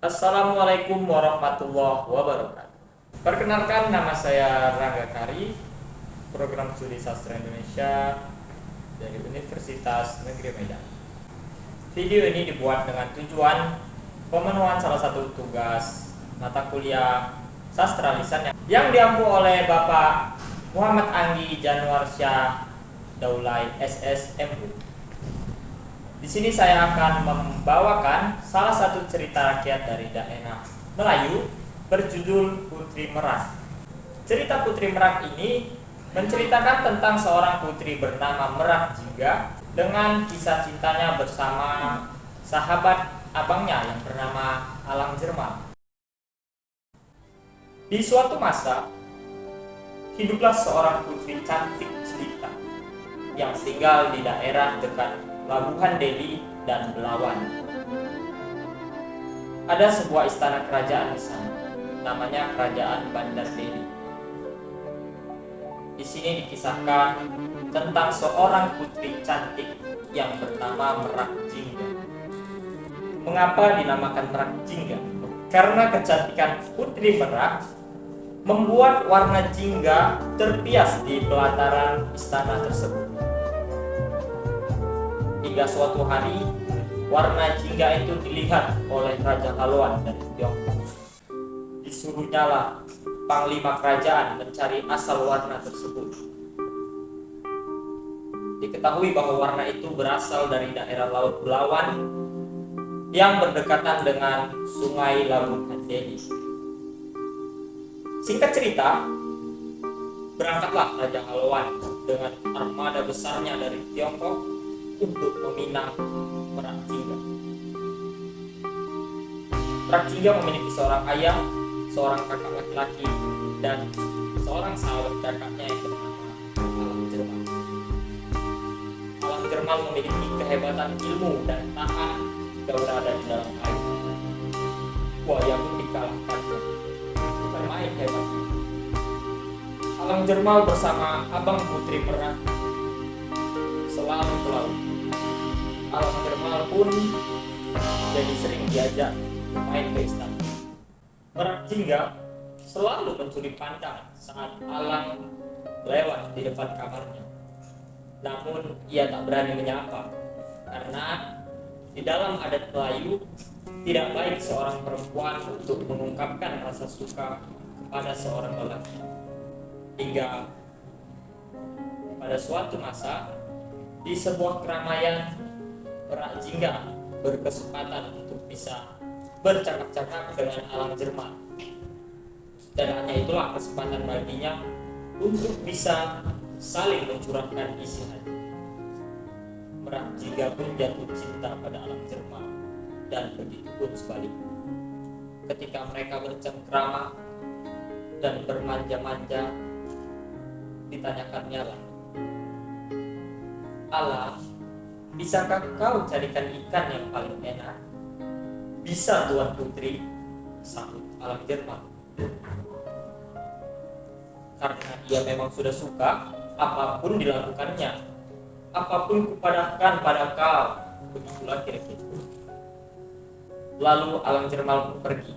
Assalamualaikum warahmatullahi wabarakatuh. Perkenalkan, nama saya Rangga Kari, program studi sastra Indonesia dari Universitas Negeri Medan. Video ini dibuat dengan tujuan pemenuhan salah satu tugas mata kuliah sastra lisan yang diampu oleh Bapak Muhammad Anggi Januarsyah Daulay SSMU. Di sini saya akan membawakan salah satu cerita rakyat dari daerah Melayu berjudul Putri Merak. Cerita Putri Merak ini menceritakan tentang seorang putri bernama Merak Jingga dengan kisah cintanya bersama sahabat abangnya yang bernama Alang Jerman. Di suatu masa, hiduplah seorang putri cantik jelita yang tinggal di daerah dekat Labuhan Deli dan Belawan. Ada sebuah istana kerajaan di sana, namanya Kerajaan Bandar Deli. Di sini dikisahkan tentang seorang putri cantik yang bernama Merak Jingga. Mengapa dinamakan Merak Jingga? Karena kecantikan Putri Merak membuat warna jingga terpias di pelataran istana tersebut. Hingga suatu hari, warna jingga itu dilihat oleh Raja Haluan dari Tiongkok. Disuruhnya lah panglima kerajaan mencari asal warna tersebut. Diketahui bahwa warna itu berasal dari daerah Laut Belawan yang berdekatan dengan Sungai Labuhan Deli. Singkat cerita, berangkatlah Raja Haluan dengan armada besarnya dari Tiongkok untuk meminang Merak Jingga. Merak Jingga memiliki seorang ayah, seorang kakak laki-laki, dan seorang sahabat kakaknya yang bernama Alang Jerman. Alang Jerman memiliki kehebatan ilmu dan tahan jika berada di dalam air. Buaya pun dikalahkannya. Bukan main hebatnya. Alang Jerman bersama abang Putri Merak selalu ke laut. Alang Jerman pun jadi sering diajak main ke istana. Merak Jingga selalu mencuri pandang saat Alang lewat di depan kamarnya. Namun ia tak berani menyapa karena di dalam adat Melayu tidak baik seorang perempuan untuk mengungkapkan rasa suka kepada seorang lelaki. Hingga pada suatu masa di sebuah keramaian, Merak Jingga berkesempatan untuk bisa bercakap-cakap dengan Alang Jerman. Dan hanya itulah kesempatan baginya untuk bisa saling mencurahkan isi hati. Merak Jingga pun jatuh cinta pada Alang Jerman, dan begitu pun sebaliknya. Ketika mereka bercengkrama dan bermanja-manja, ditanyakannya lah, "Alang, bisakah kau carikan ikan yang paling enak?" "Bisa, Tuan Putri," sahut Alang Jerman. Karena ia memang sudah suka, apapun dilakukannya. "Apapun kupadahkan pada kau," begitulah kira-kira. Lalu Alang Jerman pun pergi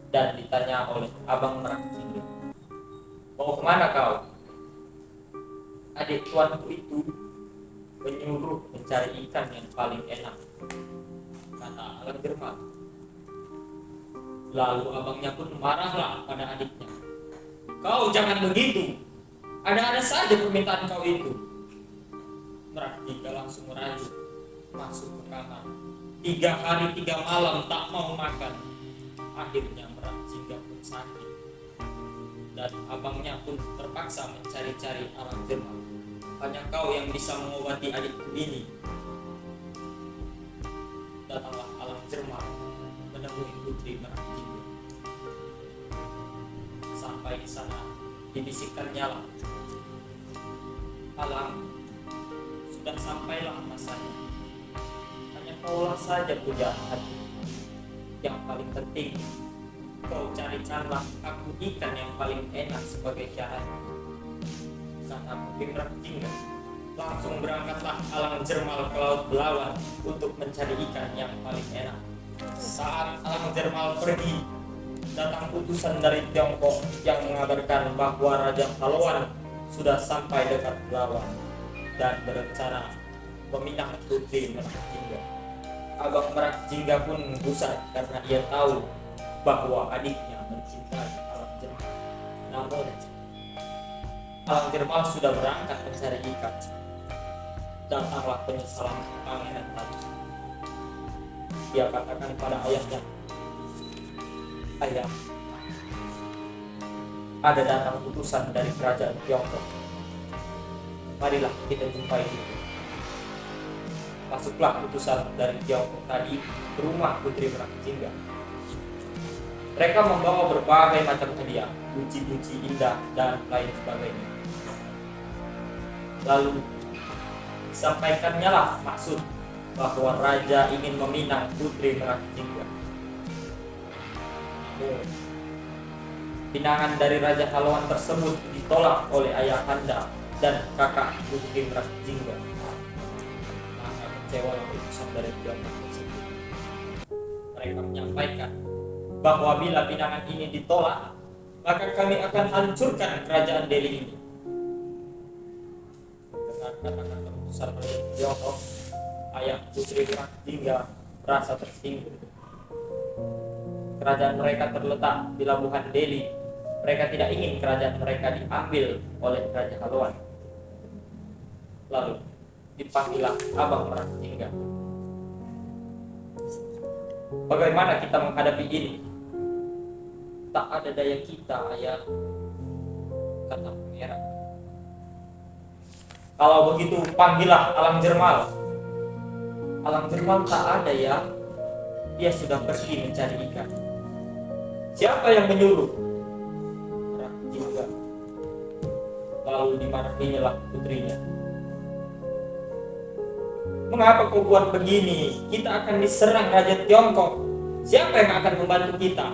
dan ditanya oleh abang Merak Jingga, "Mau kemana kau?" "Adik tuanku itu menyuruh mencari ikan yang paling enak," kata Alang Jerman. Lalu abangnya pun marahlah pada adiknya. "Kau jangan begitu, ada-ada saja permintaan kau itu." Merak Jingga langsung merajuk masuk ke kamar. 3 hari 3 malam tak mau makan. Akhirnya Merak Jingga pun sakit, dan abangnya pun terpaksa mencari-cari Alang Jerman. "Hanya kau yang bisa mengobati adikku ini." Datanglah Alang Jerman menemui Putri Merak Jingga. Sampai di sana dibisikkannya lah, "Alang, sudah sampailah masanya. Hanya kaulah saja pujaan hati. Yang paling penting, kau carikanlah aku ikan yang paling enak sebagai syarat," kata Putri Merak Jingga. Langsung berangkatlah Alang Jerman ke Laut Belawan untuk mencari ikan yang paling enak. Saat Alang Jermal pergi, datang utusan dari Tiongkok yang mengabarkan bahwa Raja Pahlawan sudah sampai dekat Belawan dan berencana meminang putri Merak Jingga. Abang Merak Jingga pun gusar karena ia tahu bahwa adiknya mencintai Alang Jermal. Namun Alang Jermal sudah berangkat mencari ikan. Datanglah penyesalan pangeran tadi. Dia katakan pada ayahnya, "Ayah, ada datang utusan dari kerajaan Tiongkok. Marilah kita jumpai dulu." Masuklah utusan dari Tiongkok tadi ke rumah Putri Merak Jingga. Mereka membawa berbagai macam hadiah, guci-guci indah dan lain sebagainya. Lalu disampaikannya lah maksud bahwa raja ingin meminang Putri Merak Jingga. Namun pinangan dari Raja Pahlawan tersebut ditolak oleh ayahanda dan kakak Putri Merak Jingga. Maka kecewalah utusan dari Tiongkok tersebut. Mereka menyampaikan bahwa bila pinangan ini ditolak, maka kami akan hancurkan kerajaan Delhi ini. Dengan kata-kata utusan dari Tiongkok, ayah Putri Merak Jingga merasa tersinggung. Kerajaan mereka terletak di Labuhan Delhi. Mereka tidak ingin kerajaan mereka diambil oleh Raja Pahlawan. Lalu dipanggillah Abang Merak Jingga. Bagaimana kita menghadapi ini? Tak ada daya kita, ayah, kata pangeran. Kalau begitu panggillah Alang Jermal. Alang Jermal tak ada ya. Dia sudah pergi mencari ikan. Siapa yang menyuruh? Merak Jingga. Lalu dimarahinya putrinya. Mengapa kau buat begini? Kita akan diserang Raja Tiongkok. Siapa yang akan membantu kita?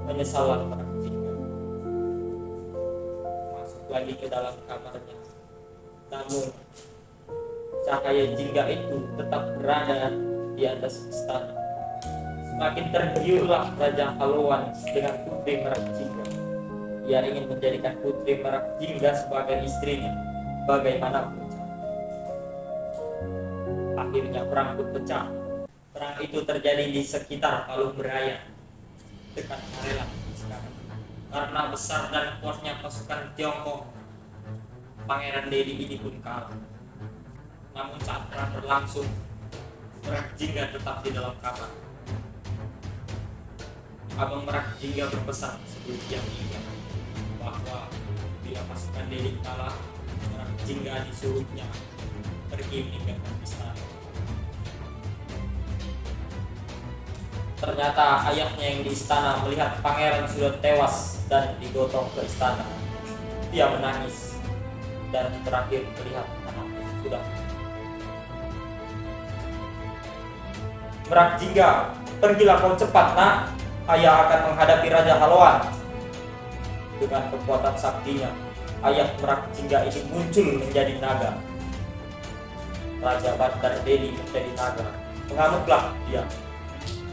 Menyesallah Merak Jingga. Masuk lagi ke dalam kamarnya. Namun cahaya jingga itu tetap berada di atas istana. Semakin tergiurlah Raja Pahlawan dengan Putri Merak Jingga. Ia ingin menjadikan Putri Merak Jingga sebagai istrinya, bagaimanapun. Akhirnya perang pun pecah. Perang itu terjadi di sekitar Palu Beraya, dekat Marelang sekarang. Karena besar dan kuatnya pasukan Tiongkok, Pangeran Delhi ini pun kalah. Namun saat perang berlangsung, Merak Jingga tetap di dalam kamar. Abang Merak Jingga berpesan sebelum dia meninggal bahwa bila pasukan Delhi kalah, Merak Jingga disuruhnya pergi meninggalkan istana. Ternyata ayahnya yang di istana melihat pangeran sudah tewas dan digotong ke istana. Dia menangis dan terakhir melihat anaknya sudah. Merak Jingga, pergilah kau cepat, nak. Ayah akan menghadapi Raja Pahlawan. Dengan kekuatan saktinya, ayah Merak Jingga ini muncul menjadi naga. Raja Bandar Delhi menjadi naga. Mengamuklah dia.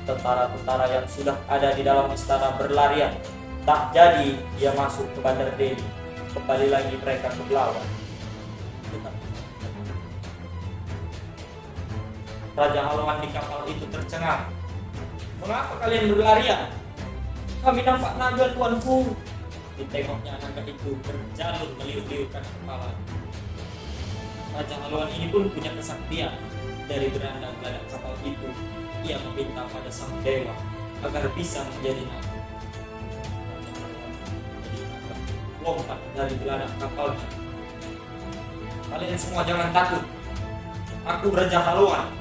Tentara-tentara yang sudah ada di dalam istana berlarian. Tak jadi dia masuk ke Bandar Delhi. Kembali lagi mereka ke Belawan. Raja Pahlawan di kapal itu tercengang. "Mengapa kalian berlarian?" "Kami nampak naga, tuanku." Ditengoknya naga itu berjalur meliuk-liukkan kepala. Raja Pahlawan ini pun punya kesaktian. Dari beranda geladak kapal itu, ia meminta pada sang dewa agar bisa menjadi naga. Raja Pahlawan menjadi naga, lompat dari geladak kapalnya. "Kalian semua jangan takut. Aku Raja Pahlawan.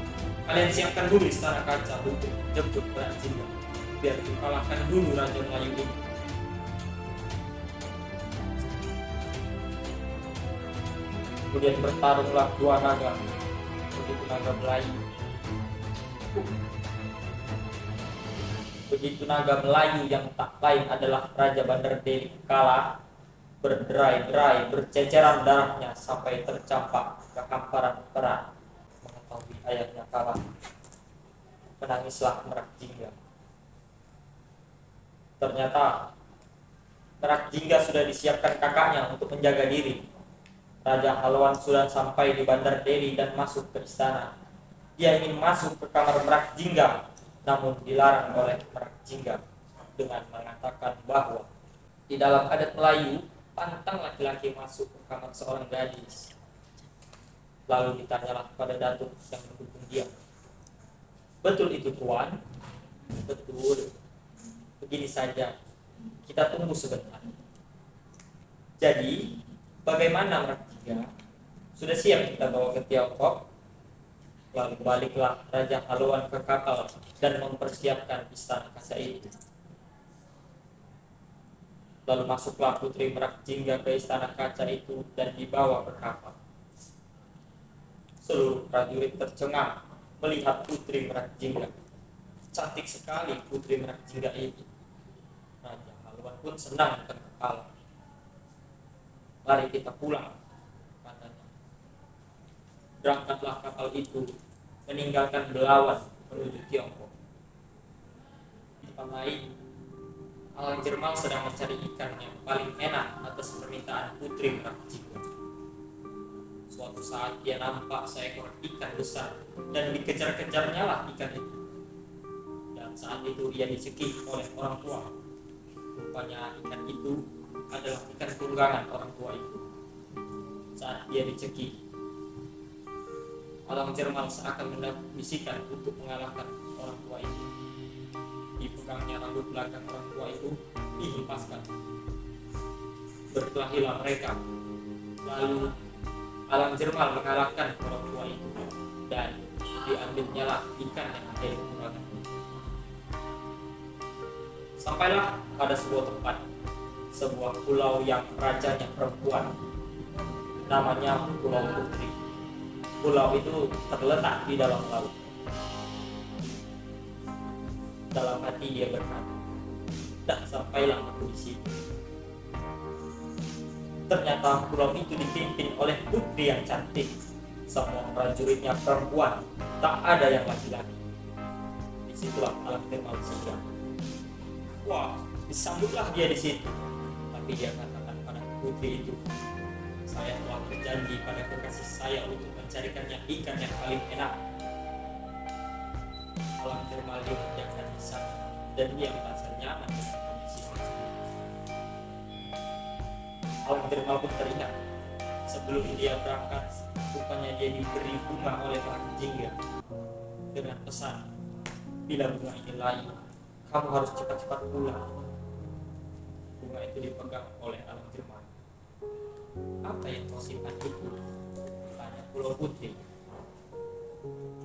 Kalian siapkan dulu istana kaca untuk jemput Merak Jingga, biar kalahkan dulu Raja Melayu ini." Kemudian bertarunglah dua naga. Begitu naga Melayu. Begitu naga Melayu yang tak lain adalah Raja Bandar Delhi kalah, berderai-derai, berceceran darahnya sampai tercampak ke hamparan perang. Mengetahui ayahnya kalah, menangislah Merak Jingga. Ternyata Merak Jingga sudah disiapkan kakaknya untuk menjaga diri. Raja Halwan sudah sampai di Bandar Deli dan masuk ke istana. Dia ingin masuk ke kamar Merak Jingga, namun dilarang oleh Merak Jingga dengan mengatakan bahwa di dalam adat Melayu, pantang laki-laki masuk ke kamar seorang gadis. Lalu ditanyalah pada datuk yang mendukung dia, "Betul itu, Tuan?" "Betul. Begini saja, kita tunggu sebentar." Jadi, bagaimana Merak Jingga? Sudah siap kita bawa ke Tiongkok? Lalu baliklah Raja Halwan ke kapal dan mempersiapkan istana kaca itu. Lalu masuklah putri Merak Jingga ke istana kaca itu dan dibawa ke kapal. Seluruh prajurit tercengang melihat putri Merak Jingga. Cantik sekali putri Merak Jingga itu. Raja Halwan pun senang terkepala. "Mari kita pulang," katanya. Berangkatlah kapal itu meninggalkan Belawan menuju Tiongkok. Di tempat lain, Alang Jermal sedang mencari ikan yang paling enak atas permintaan putri Merak Jingga. Suatu saat dia nampak seekor ikan besar dan dikejar-kejarnya lah ikan itu. Dan saat itu ia dicekik oleh orang tua. Rupanya ikan itu adalah ikan tunggangan orang tua itu. Saat dia dicekik, Alang Jermal seakan mendapat bisikan untuk mengalahkan orang tua itu. Dipegangnya rambut belakang orang tua itu, dihempaskan. Berkelahilah mereka. Lalu Alang Jermal mengalahkan orang tua itu dan diambilnya lah ikan yang ada di tunggangan. Sampailah pada sebuah tempat, sebuah pulau yang rajanya perempuan. Namanya Pulau Putri. Pulau itu terletak di dalam laut. Dalam hati dia berkata, "Dah sampailah aku di sini." Ternyata pulau itu dipimpin oleh putri yang cantik. Semua prajuritnya perempuan, tak ada yang laki-laki. Disitulah Alang Jermal singgah. Wah, disambutlah dia di situ. Tapi dia katakan pada putri itu, "Saya telah berjanji pada kekasih saya untuk mencarikannya ikan yang paling enak." Alang Jermal menjaga di sana dan dia merasa nyaman dengan kondisi tersebut. Alang Jermal pun teringat sebelum dia berangkat, rupanya dia diberi bunga oleh Merak Jingga dengan pesan, "Bila bunga ini layu, kamu harus cepat-cepat pulang." Bunga itu dipegang oleh Alang Jermal. "Apa yang kau simpan itu?" tanya Pulau Putri.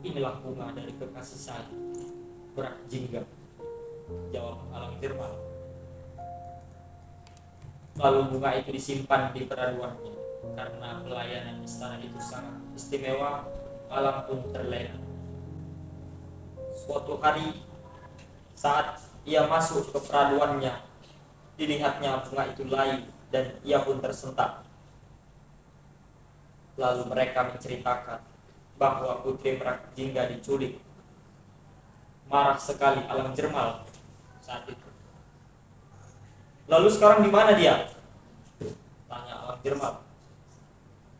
"Inilah bunga dari kekasih saya, Merak Jingga," jawab Alang Jermal. Lalu bunga itu disimpan di peraduannya. Karena pelayanan istana itu sangat istimewa, Alang pun terlena. Suatu hari, saat ia masuk ke peraduannya, dilihatnya bunga itu layu dan ia pun tersentak. Lalu mereka menceritakan bahwa putri Merak Jingga diculik. Marah sekali Alang Jermal saat itu. "Lalu sekarang di mana dia?" tanya Alang Jermal.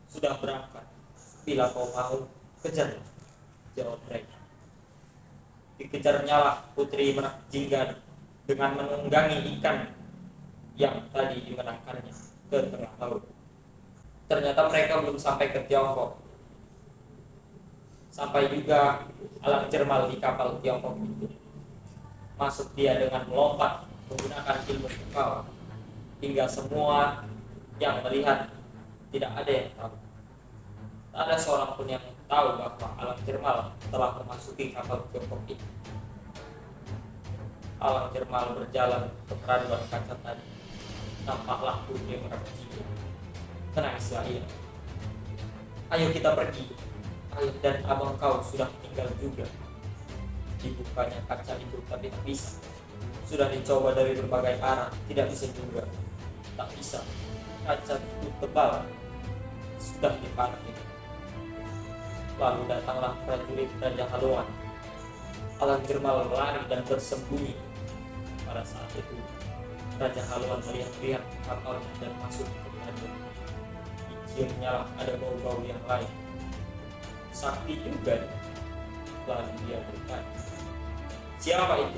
"Sudah berangkat. Bila kau mau, kejar," jawab mereka. Dikejarnya lah putri Merak Jingga dengan menunggangi ikan yang tadi dimenangkannya ke tengah laut. Ternyata mereka belum sampai ke Tiongkok. Sampai juga Alang Jermal di kapal Tiongkok itu. Masuk dia dengan melompat menggunakan ilmu kekal, hingga semua yang melihat tidak ada yang tahu. Tak ada seorang pun yang tahu bahwa Alang Jermal telah memasuki kapal Tiongkok itu. Alang Jermal berjalan ke peraduan kaca tadi. Nampaklah putri Merak Jingga. Menangislah ia. "Ayo kita pergi. Ayah dan abang kau sudah meninggal juga." Dibukanya kaca itu tapi tak bisa. Sudah dicoba dari berbagai arah, tidak bisa juga. Tak bisa. Kaca itu tebal. Sudah dipakai. Lalu datanglah prajurit Raja Halwan. Alang Jermal lari dan bersembunyi. Pada saat itu, Raja Haluan melihat-lihat kapalnya dan masuk ke kerajaan. Diciumnya ada bau-bau yang lain. Sakti juga. Lalu dia bertanya, siapa itu?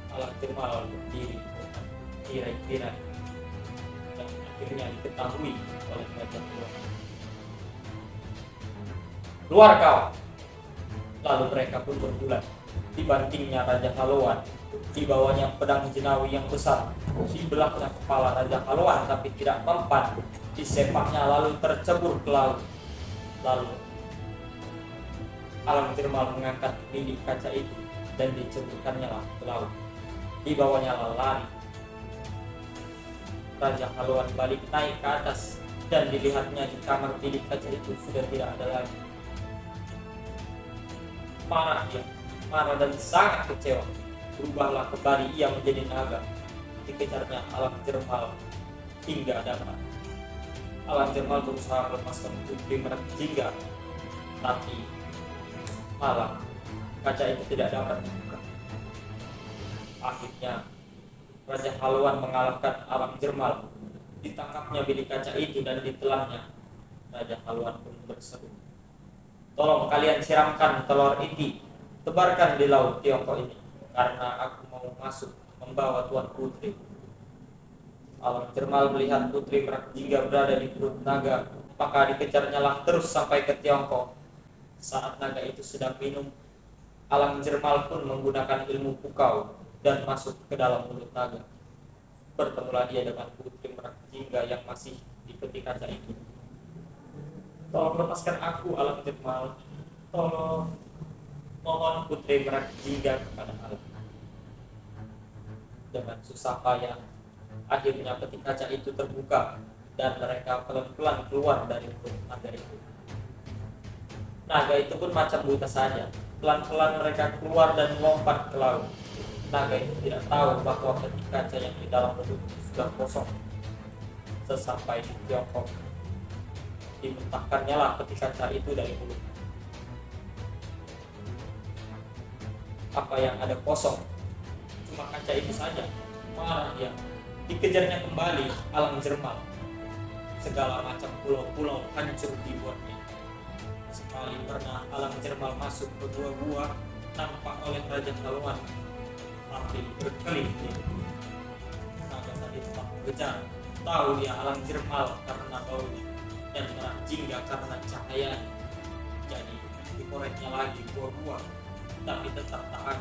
Alang Jermal berdiri dengan tirai-tirai dan akhirnya diketahui oleh Raja Haluan. Keluar kau! Lalu mereka pun bergulat. Dibantingnya Raja Haluan, dibawanya pedang jenawi yang besar, dibelahnya kepala Raja Haluan tapi tidak mempan, disepaknya lalu tercebur ke laut. Lalu Alang Jermal mengangkat bilik kaca itu dan diceburkannya ke laut. Dibawanya lari. Raja Haluan balik naik ke atas dan dilihatnya di kamar bilik kaca itu sudah tidak ada lagi. Marah dia, marah dan sangat kecewa. Berubahlah kembali ia menjadi naga. Dikejarnya Alang Jermal hingga dapat. Alang Jermal berusaha melepaskan putri merah jingga, tapi malah kaca itu tidak dapat dibuka. Akhirnya Raja Haluan mengalahkan Alang Jermal. Ditangkapnya bilik kaca itu dan ditelannya. Raja Haluan pun berseru, tolong kalian siramkan telur iti, tebarkan di laut Tiongkok ini, karena aku mau masuk membawa tuan putri. Alang Jermal melihat putri Merak Jingga berada di perut naga, maka dikejarnya lah terus sampai ke Tiongkok. Saat naga itu sedang minum, Alang Jermal pun menggunakan ilmu pukau dan masuk ke dalam mulut naga. Bertemulah dia dengan putri Merak Jingga yang masih di peti kaca itu. Tolong lepaskan aku, Alang Jermal. Tolong, mohon putri Merak Jingga kepada Allah. Dengan susah payah, akhirnya peti kaca itu terbuka dan mereka pelan-pelan keluar dari perut naga itu. Naga itu pun macam buta saja. Pelan-pelan mereka keluar dan melompat ke laut. Naga itu tidak tahu bahwa peti kaca yang di dalam mulut sudah kosong. Sesampai di Tiongkok, dimuntahkannya lah peti kaca itu dari mulut. Apa yang ada kosong? Cuma kaca itu saja. Marah dia. Dikejarnya kembali Alang Jermal. Segala macam pulau-pulau hancur dibuatnya. Sekali pernah Alang Jermal masuk ke gua-gua tanpa oleh Raja Haluan, tapi berkeliling. Naga tadi tetap mengejar. Tahu dia Alang Jermal karena baunya dan Merak Jingga karena cahaya. Jadi dikoreknya lagi gua-gua, tapi tetap tahan.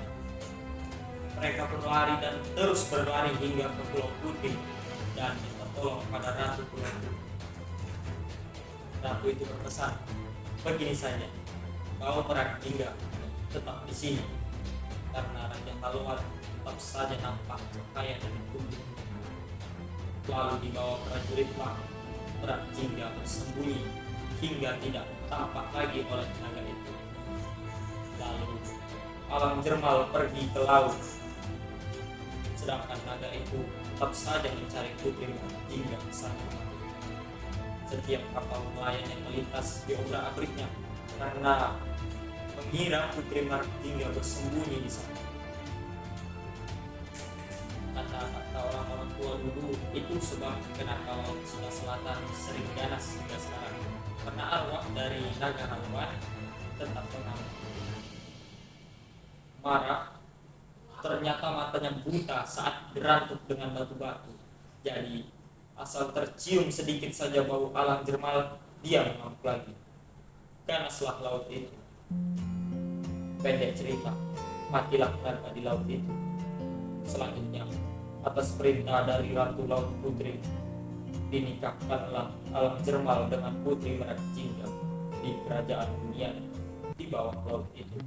Mereka berlari dan terus berlari hingga ke Pulau Putih dan minta tolong pada Ratu Pulau Putih. Ratu itu berpesan, begini saja, kau Merak Jingga tetap di sini, karena Raja Haluan tetap saja nampak cahaya dari tubuh. Lalu dibawa prajurit Merak Jingga bersembunyi hingga tidak tampak lagi oleh naga itu. Lalu Alang Jermal pergi ke laut, sedangkan naga itu tetap saja mencari putri Merak Jingga ke sana. Setiap kapal nelayan yang melintas diobrak-abriknya karena mengira putri Merak Jingga bersembunyi di sana. Kata orang-orang tua dulu itu sebab kenapa laut Cina Selatan sering ganas hingga sekarang, karena arwah dari naga Haluan tetap menang. Marah, ternyata matanya buta saat dirantuk dengan batu-batu. Jadi asal tercium sedikit saja bau Alang Jermal, dia mengamuk lagi. Ganaslah laut itu. Pendek cerita, matilah naga di laut itu. Selanjutnya, atas perintah dari Ratu Laut Putri, dinikahkanlah Alang Jermal dengan putri Merak Jingga di kerajaan dunia di bawah laut itu.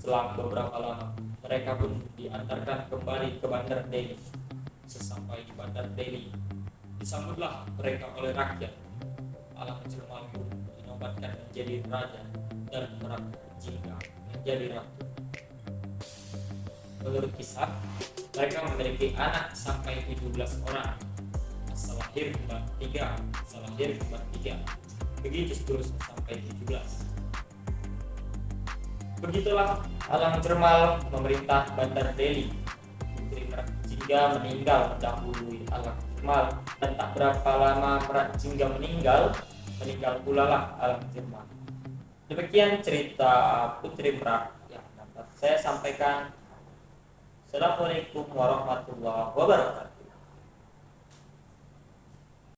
Selang beberapa lama, mereka pun diantarkan kembali ke Bandar Delhi. Sesampai di Bandar Delhi, disambutlah mereka oleh rakyat. Alang Jermal pun dinobatkan menjadi raja dan Merak Jingga menjadi ratu. Menurut kisah, mereka memiliki anak sampai 17 orang. Asal lahir kembar 3, asal lahir kembar 3. Begitu seterusnya sampai 17. Begitulah Alang Jermal memerintah Bandar Delhi. Putri Merak Jingga meninggal mendahului Alang Jermal, dan tak berapa lama Merak Jingga meninggal pula lah Alang Jermal. Demikian cerita Putri Merak yang dapat saya sampaikan. Assalamualaikum warahmatullahi wabarakatuh.